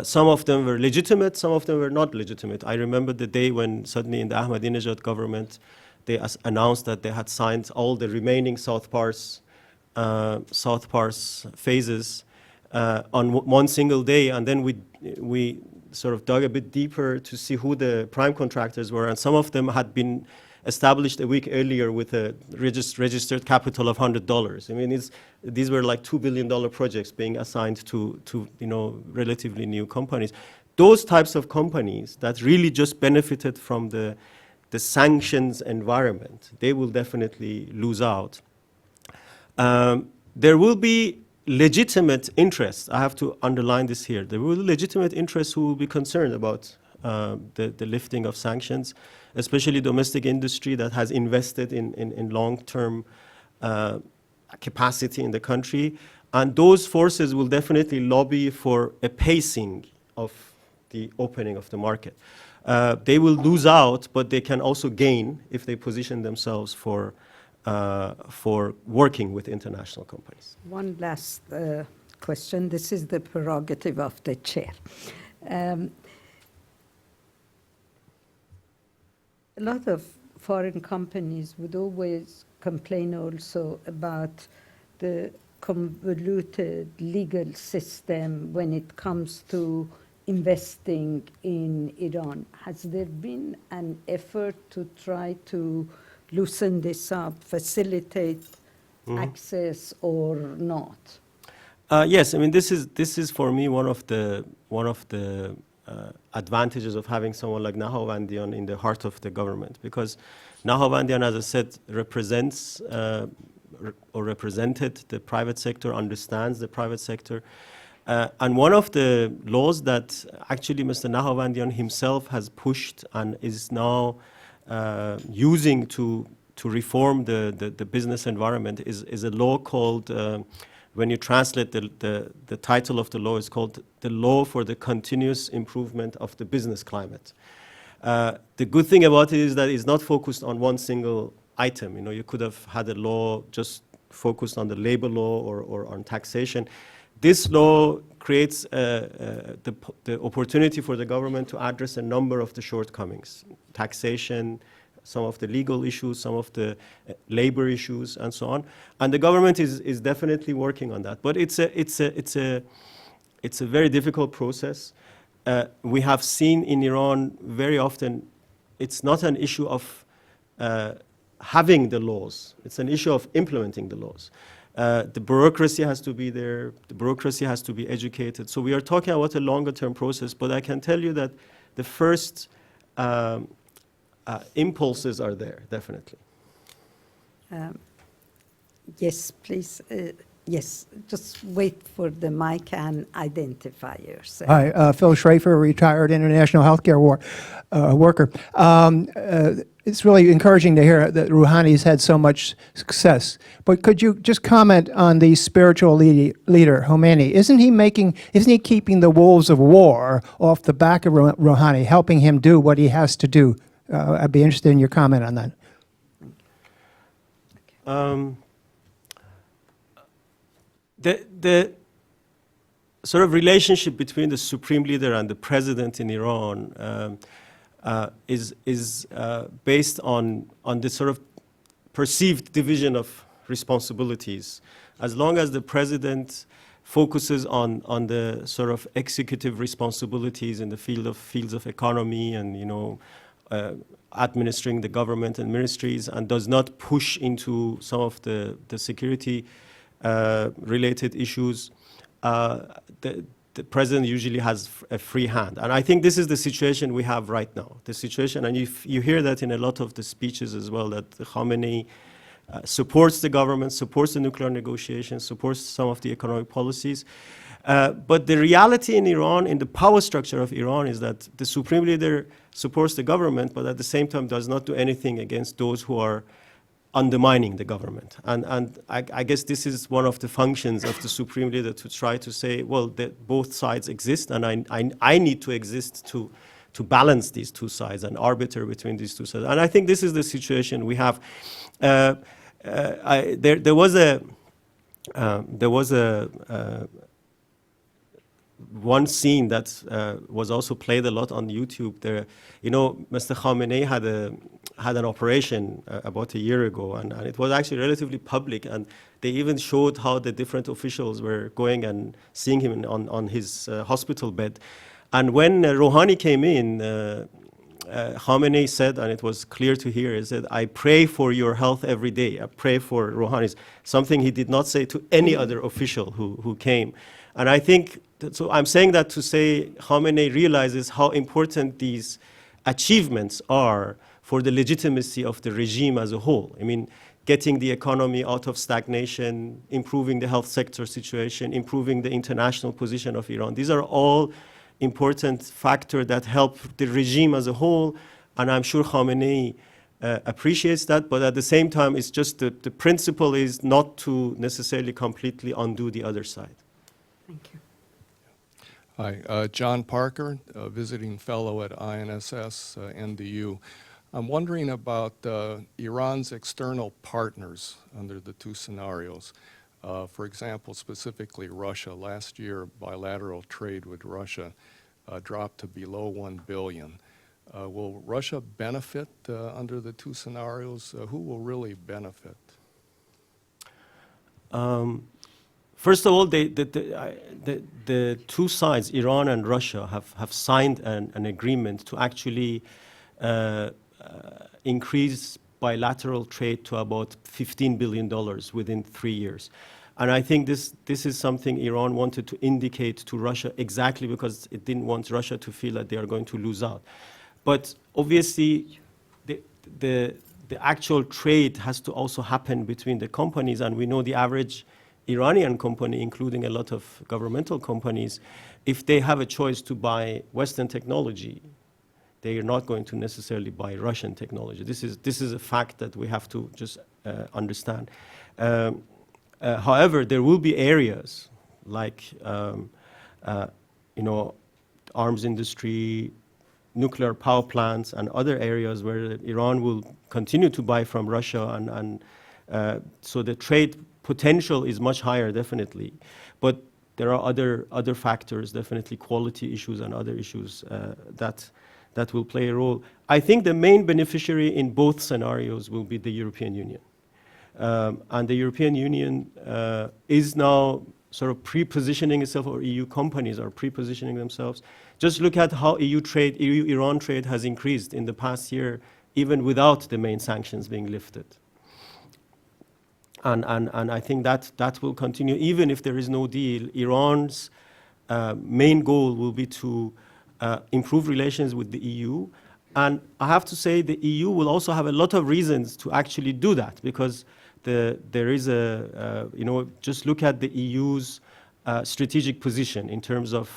Some of them were legitimate, some of them were not legitimate. I remember the day when suddenly in the Ahmadinejad government, they announced that they had signed all the remaining South Pars phases on one single day, and then we sort of dug a bit deeper to see who the prime contractors were, and some of them had been established a week earlier with a registered capital of $100. I mean, these were like $2 billion projects being assigned to relatively new companies. Those types of companies that really just benefited from the sanctions environment, they will definitely lose out. There will be legitimate interests. I have to underline this here. There will be legitimate interests who will be concerned about the lifting of sanctions, especially domestic industry that has invested in long-term capacity in the country. And those forces will definitely lobby for a pacing of the opening of the market. They will lose out, but they can also gain if they position themselves for working with international companies. One last question. This is the prerogative of the chair. A lot of foreign companies would always complain also about the convoluted legal system when it comes to investing in Iran. Has there been an effort to try to loosen this up, facilitate access, or not? Yes, I mean this is for me one of the advantages of having someone like Nahavandian in the heart of the government, because Nahavandian, as I said, represents or represented the private sector, understands the private sector. And one of the laws that actually Mr. Nahavandian himself has pushed and is now using to reform the business environment is a law called, when you translate the title of the law, is called the Law for the Continuous Improvement of the Business Climate. The good thing about it is that it's not focused on one single item. You could have had a law just focused on the labor law or on taxation. This law creates the opportunity for the government to address a number of the shortcomings: taxation, some of the legal issues, some of the labor issues, and so on. And the government is definitely working on that. But it's a very difficult process. We have seen in Iran very often, it's not an issue of having the laws. It's an issue of implementing the laws. The bureaucracy has to be there. The bureaucracy has to be educated. So we are talking about a longer-term process, but I can tell you that the first impulses are there, definitely. Yes, please. Yes, just wait for the mic and identify yourself. Hi, Phil Schrafer, retired international healthcare worker. It's really encouraging to hear that Rouhani's had so much success. But could you just comment on the spiritual leader, Khomeini? Isn't he keeping the wolves of war off the back of Rouhani, helping him do what he has to do? I'd be interested in your comment on that. The sort of relationship between the supreme leader and the president in Iran is based on this sort of perceived division of responsibilities. As long as the president focuses on the sort of executive responsibilities in the fields of economy and, you know, administering the government and ministries, and does not push into some of the security related issues, the president usually has a free hand. And I think this is the situation we have right now. The situation, and you hear that in a lot of the speeches as well, that Khamenei supports the government, supports the nuclear negotiations, supports some of the economic policies. But the reality in Iran, in the power structure of Iran, is that the supreme leader supports the government, but at the same time does not do anything against those who are undermining the government. And I guess this is one of the functions of the supreme leader, to try to say, well, both sides exist, and I need to exist to balance these two sides and arbiter between these two sides. And I think this is the situation we have. There was one scene that was also played a lot on YouTube. There, you know, Mr. Khamenei had an operation about a year ago, and it was actually relatively public, and they even showed how the different officials were going and seeing him on his hospital bed. And when Rouhani came in, Khamenei said, and it was clear to hear, he said, "I pray for your health every day. I pray for Rouhani's," something he did not say to any other official who came. And I think, so I'm saying that to say Khamenei realizes how important these achievements are for the legitimacy of the regime as a whole. I mean, getting the economy out of stagnation, improving the health sector situation, improving the international position of Iran. These are all important factors that help the regime as a whole, and I'm sure Khamenei appreciates that, but at the same time, it's just the principle is not to necessarily completely undo the other side. Thank you. Hi, John Parker, visiting fellow at INSS, NDU. I'm wondering about Iran's external partners under the two scenarios. For example, specifically Russia. Last year, bilateral trade with Russia dropped to below 1 billion. Will Russia benefit under the two scenarios? Who will really benefit? First of all, the two sides, Iran and Russia, have signed an agreement to actually increase bilateral trade to about $15 billion within 3 years. And I think this is something Iran wanted to indicate to Russia, exactly because it didn't want Russia to feel that they are going to lose out. But obviously, the actual trade has to also happen between the companies, and we know the average Iranian company, including a lot of governmental companies, if they have a choice to buy Western technology, they are not going to necessarily buy Russian technology. This is a fact that we have to just understand. However, there will be areas like arms industry, nuclear power plants, and other areas where Iran will continue to buy from Russia, and so the trade potential is much higher, definitely. But there are other factors, definitely quality issues and other issues that will play a role. I think the main beneficiary in both scenarios will be the European Union. And the European Union is now sort of pre-positioning itself, or EU companies are pre-positioning themselves. Just look at how EU-Iran trade has increased in the past year, even without the main sanctions being lifted. And I think that will continue. Even if there is no deal, Iran's main goal will be to improve relations with the EU And I have to say the EU will also have a lot of reasons to actually do that, because there is a, just look at the EU's strategic position in terms of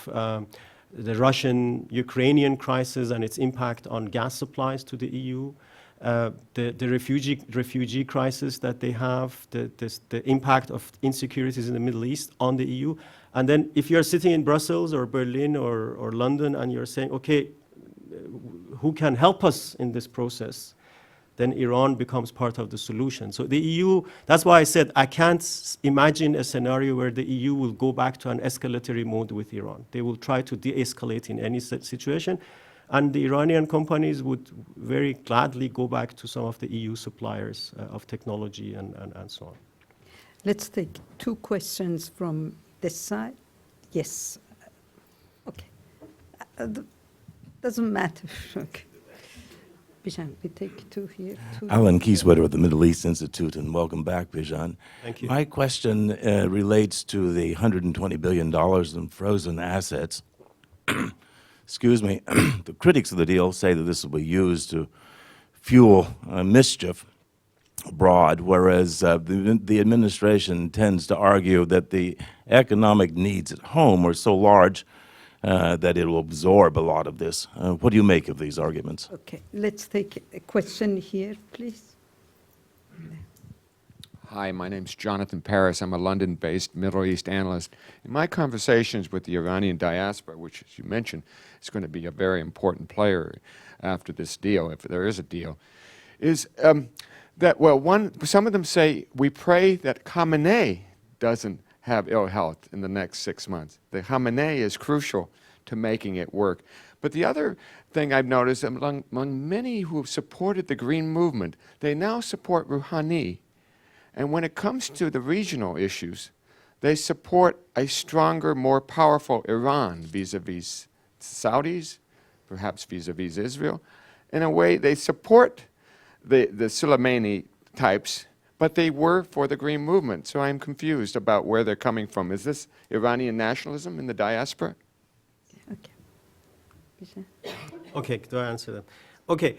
the Russian-Ukrainian crisis and its impact on gas supplies to the EU, the refugee crisis that they have, the impact of insecurities in the Middle East on the EU. And then if you're sitting in Brussels or Berlin or London and you're saying, okay, who can help us in this process, then Iran becomes part of the solution. So the EU, that's why I said I can't imagine a scenario where the EU will go back to an escalatory mode with Iran. They will try to de-escalate in any situation, and the Iranian companies would very gladly go back to some of the EU suppliers of technology and so on. Let's take 2 questions from this side. Yes. Okay. Doesn't matter. Okay. Bijan, we take 2 here. 2 Alan Kieswetter of the Middle East Institute, and welcome back, Bijan. Thank you. My question relates to the $120 billion in frozen assets. Excuse me. The critics of the deal say that this will be used to fuel mischief abroad, whereas the administration tends to argue that the economic needs at home are so large that it will absorb a lot of this. What do you make of these arguments? Okay, let's take a question here, please. Hi, my name's Jonathan Paris. I'm a London-based Middle East analyst. In my conversations with the Iranian diaspora, which, as you mentioned, is going to be a very important player after this deal, if there is a deal, is that, well, some of them say, we pray that Khamenei doesn't have ill health in the next 6 months. The Khamenei is crucial to making it work. But the other thing I've noticed among many who have supported the Green Movement, they now support Rouhani. And when it comes to the regional issues, they support a stronger, more powerful Iran vis-a-vis Saudis, perhaps vis-a-vis Israel. In a way, they support the Soleimani types, but they were for the Green Movement. So I'm confused about where they're coming from. Is this Iranian nationalism in the diaspora? Okay. Bijan. Okay, do I answer them? Okay.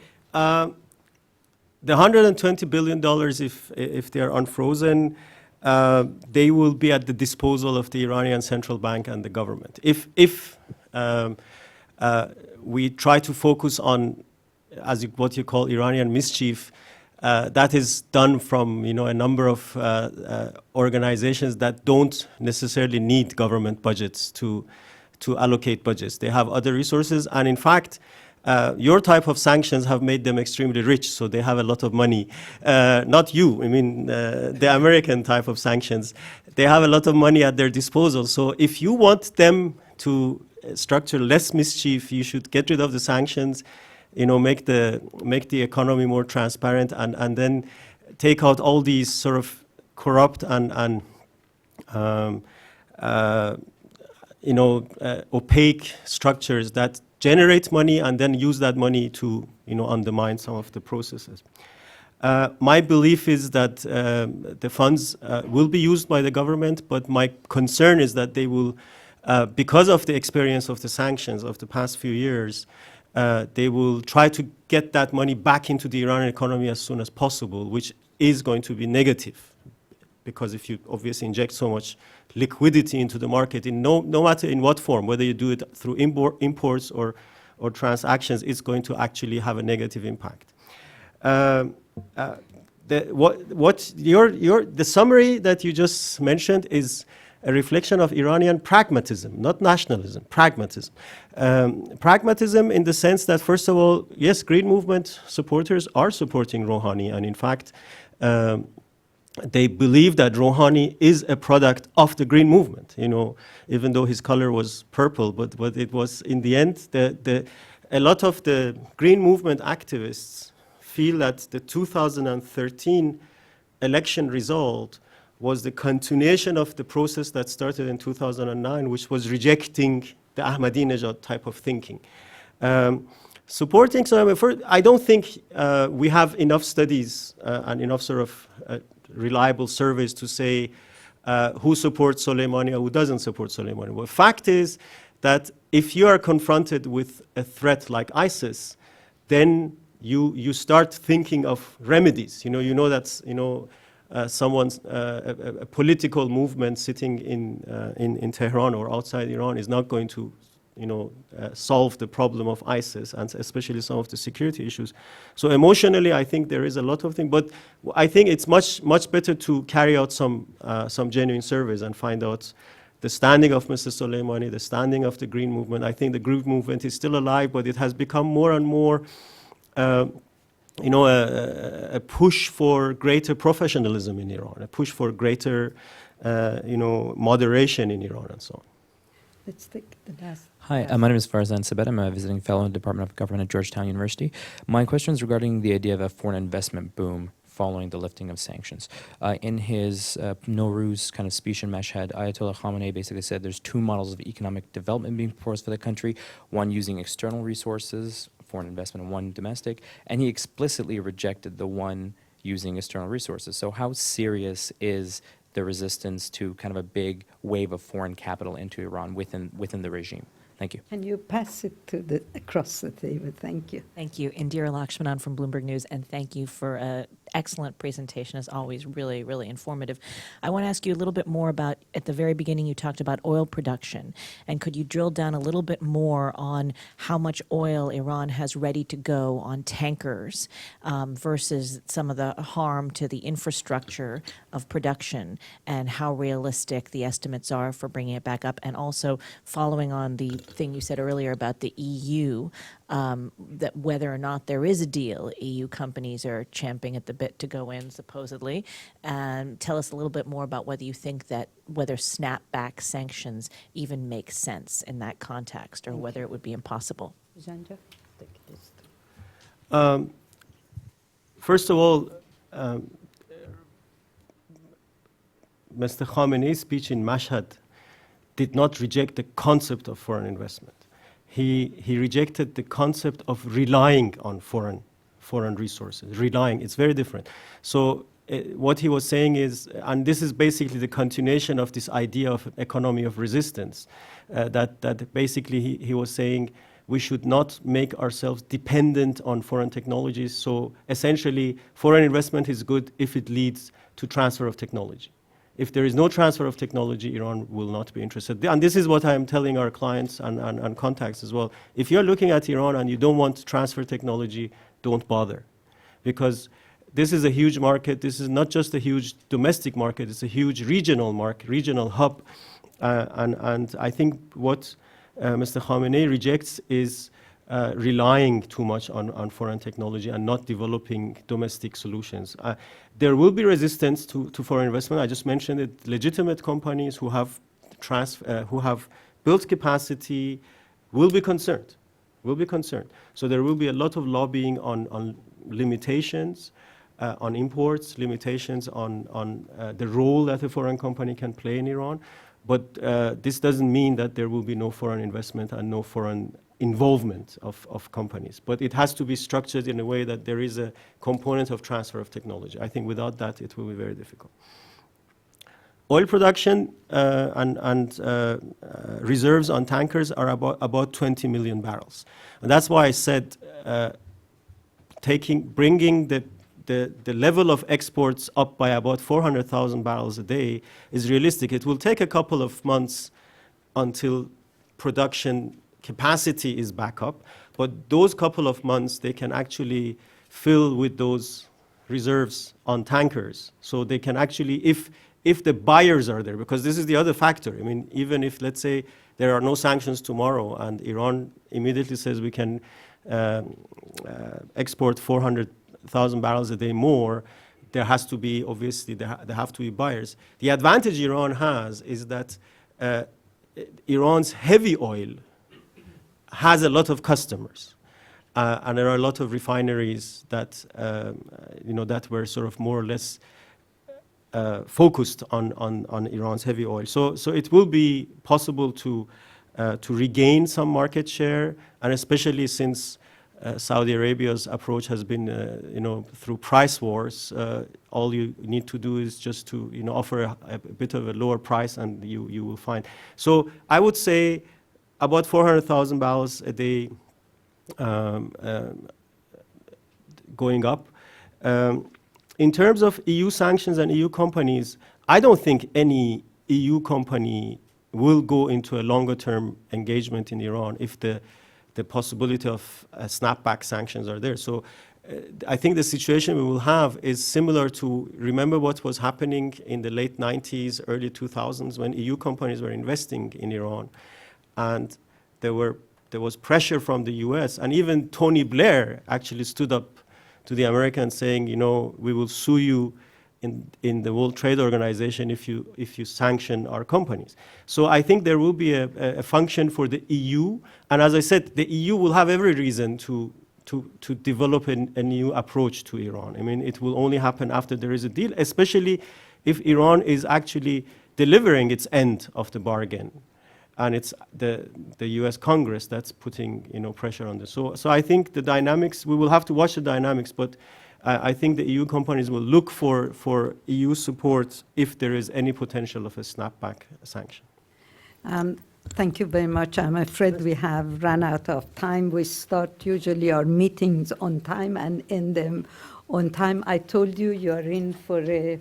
The $120 billion, if they are unfrozen, they will be at the disposal of the Iranian central bank and the government. If we try to focus on, what you call Iranian mischief, that is done from a number of organizations that don't necessarily need government budgets to allocate budgets. They have other resources, and in fact, your type of sanctions have made them extremely rich, so they have a lot of money. Not you, I mean the American type of sanctions. They have a lot of money at their disposal. So if you want them to structure less mischief, you should get rid of the sanctions, make the economy more transparent, and then take out all these sort of corrupt and opaque structures that generate money and then use that money to undermine some of the processes. My belief is that the funds will be used by the government, but my concern is that they will, because of the experience of the sanctions of the past few years, they will try to get that money back into the Iranian economy as soon as possible, which is going to be negative, because if you obviously inject so much liquidity into the market, in no matter in what form, whether you do it through imports or transactions, it's going to actually have a negative impact. The summary that you just mentioned is a reflection of Iranian pragmatism, not nationalism, pragmatism. Pragmatism in the sense that, first of all, yes, Green Movement supporters are supporting Rouhani, and in fact, they believe that Rouhani is a product of the Green Movement, even though his color was purple, but it was, in the end, a lot of the Green Movement activists feel that the 2013 election result was the continuation of the process that started in 2009, which was rejecting the Ahmadinejad type of thinking. Supporting Soleimani, I don't think we have enough studies and enough sort of reliable surveys to say who supports Soleimani or who doesn't support Soleimani. Well, fact is that if you are confronted with a threat like ISIS, then you start thinking of remedies. You know that's someone's a political movement sitting in Tehran or outside Iran is not going to solve the problem of ISIS and especially some of the security issues. So emotionally, I think there is a lot of things, but I think it's much better to carry out some genuine surveys and find out the standing of Mr. Soleimani, the standing of the Green Movement. I think the Green Movement is still alive, but it has become more and more a push for greater professionalism in Iran, a push for greater moderation in Iran and so on. Let's take the last. Hi, my name is Farzan Sabet. I'm a visiting fellow in the Department of Government at Georgetown University. My question is regarding the idea of a foreign investment boom following the lifting of sanctions. In his Nowruz kind of speech in Mashhad, Ayatollah Khamenei basically said there's two models of economic development being proposed for the country, one using external resources, foreign investment, and one domestic, and he explicitly rejected the one using external resources. So how serious is the resistance to kind of a big wave of foreign capital into Iran within the regime? Thank you. Can you pass it to across the table? Thank you. Thank you. Indira Lakshmanan from Bloomberg News, and thank you for an excellent presentation, as always, really, really informative. I want to ask you a little bit more about, at the very beginning, you talked about oil production, and could you drill down a little bit more on how much oil Iran has ready to go on tankers versus some of the harm to the infrastructure of production, and how realistic the estimates are for bringing it back up, and also following on the thing you said earlier about the EU, that whether or not there is a deal, EU companies are champing at the bit to go in, supposedly. And tell us a little bit more about whether you think that whether snapback sanctions even make sense in that context, or whether it would be impossible. Janja, take this. First of all, Mr. Khamenei's speech in Mashhad did not reject the concept of foreign investment. He rejected the concept of relying on foreign resources. Relying, it's very different. So what he was saying is, and this is basically the continuation of this idea of economy of resistance, that basically he was saying we should not make ourselves dependent on foreign technologies. So essentially, foreign investment is good if it leads to transfer of technology. If there is no transfer of technology, Iran will not be interested. And this is what I am telling our clients and contacts as well. If you're looking at Iran and you don't want to transfer technology, don't bother. Because this is a huge market. This is not just a huge domestic market. It's a huge regional market, regional hub. And I think what Mr. Khamenei rejects is relying too much on foreign technology and not developing domestic solutions. There will be resistance to foreign investment. I just mentioned it. Legitimate companies who have built capacity will be concerned. So there will be a lot of lobbying on limitations on imports, limitations on the role that a foreign company can play in Iran. But this doesn't mean that there will be no foreign investment and no foreign involvement of companies. But it has to be structured in a way that there is a component of transfer of technology. I think without that, it will be very difficult. Oil production and reserves on tankers are about 20 million barrels. And that's why I said bringing the level of exports up by about 400,000 barrels a day is realistic. It will take a couple of months until production capacity is back up, but those couple of months they can actually fill with those reserves on tankers. So they can actually, if the buyers are there, because this is the other factor. I mean, even if, let's say, there are no sanctions tomorrow and Iran immediately says we can export 400,000 barrels a day more, there has to be, obviously, there have to be buyers. The advantage Iran has is that Iran's heavy oil has a lot of customers, and there are a lot of refineries that that were sort of more or less focused on Iran's heavy oil. So it will be possible to regain some market share, and especially since Saudi Arabia's approach has been through price wars. All you need to do is just to offer a bit of a lower price, and you will find. So I would say about 400,000 barrels a day going up. In terms of EU sanctions and EU companies, I don't think any EU company will go into a longer-term engagement in Iran if the possibility of snapback sanctions are there. So I think the situation we will have is similar to, remember what was happening in the late 90s, early 2000s, when EU companies were investing in Iran. And there was pressure from the US, and even Tony Blair actually stood up to the Americans saying, you know, we will sue you in the World Trade Organization if you sanction our companies. So I think there will be a function for the EU, and as I said, the EU will have every reason to develop a new approach to Iran. I mean, it will only happen after there is a deal, especially if Iran is actually delivering its end of the bargain. And it's the US Congress that's putting, you know, pressure on this. So I think the dynamics, we will have to watch the dynamics, but I think the EU companies will look for EU support if there is any potential of a snapback sanction. Thank you very much. I'm afraid we have run out of time. We start usually our meetings on time and end them on time. I told you you are in for a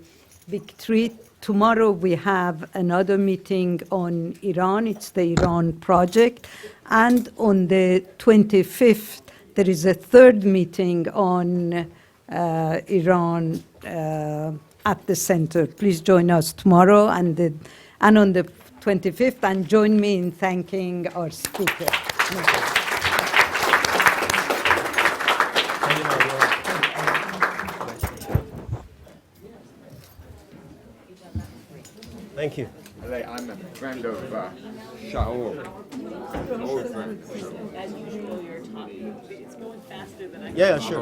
big treat. Tomorrow we have another meeting on Iran. It's the Iran project. And on the 25th, there is a third meeting on Iran at the center. Please join us tomorrow and on the 25th, and join me in thanking our speaker. Thank you. I'm a friend of Shaul. Old friend. As usual, you're talking. It's going faster than I Yeah, sure.